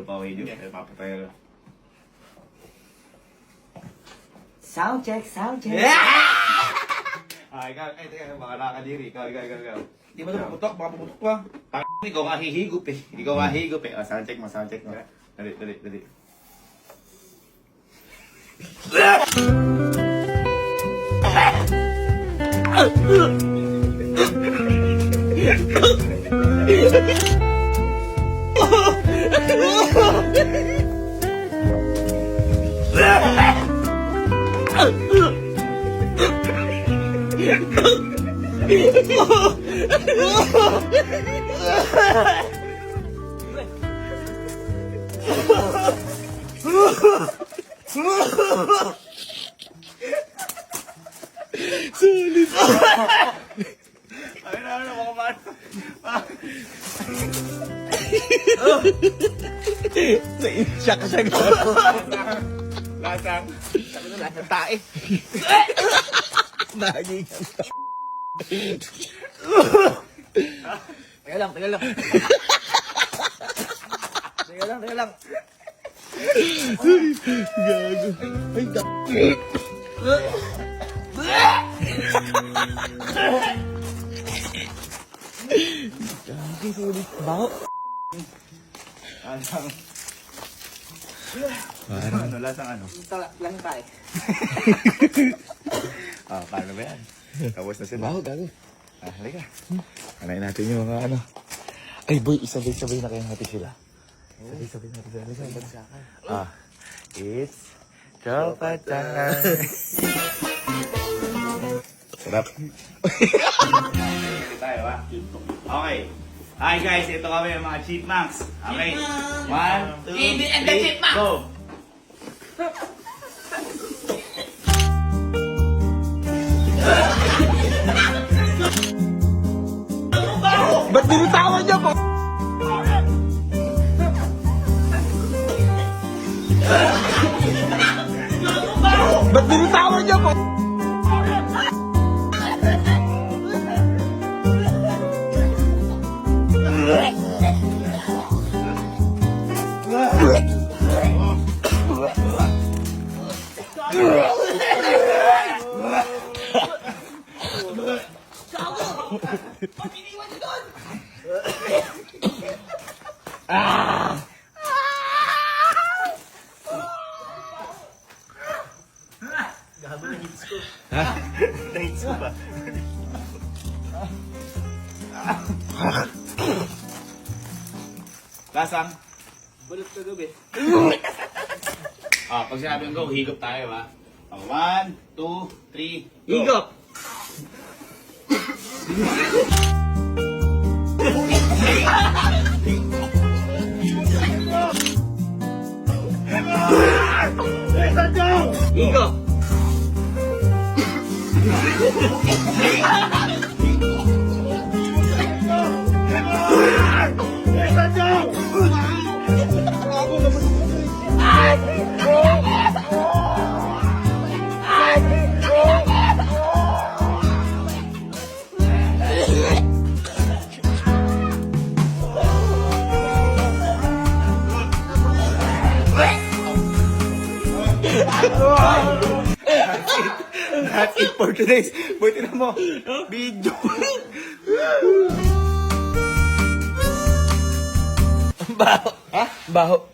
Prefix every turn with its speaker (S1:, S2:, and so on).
S1: pa ako video. Papatayo.
S2: Sound check, sound check.
S1: Ikaw, teka, baka nakakadiri. Ikaw.
S3: Di ba ito paputok? Baka paputok pa.
S1: Ikaw nga hihigop eh. Ikaw nga hihigop eh. Sound check mo. Dali. Sulit. Ay na, mga man.
S3: Siya ka siya.
S1: Lasang.
S3: Lasang tae. Naging. Teka lang. Teka lang. Gago. Ay, Gagi, sulit. Baho.
S1: Lasang ano?
S3: Lang tayo.
S1: Paano ba yan? Tapos na sila.
S3: Baho, gago.
S1: Halika. Anayin natin yung mga ano. Ay boy, isabay-sabay na kayo natin sila. Isabay natin sila. It's tropa time. Sarap. Tayo ha. Okay. Hi guys, ito kami ang mga chipmunks. Okay. 1, 2, 3, go!
S3: Ba't binitawan niya po? Ba't binitawan niya po?
S1: Nights ko ba? Lasang?
S3: Balot ka gabi.
S1: Pag sinabi ng go, higop tayo ha. 1, 2, 3, go!
S3: Higop! Higop!
S1: That's it for today's. Buti na mo. Video.
S3: Baho. Ha? Baho.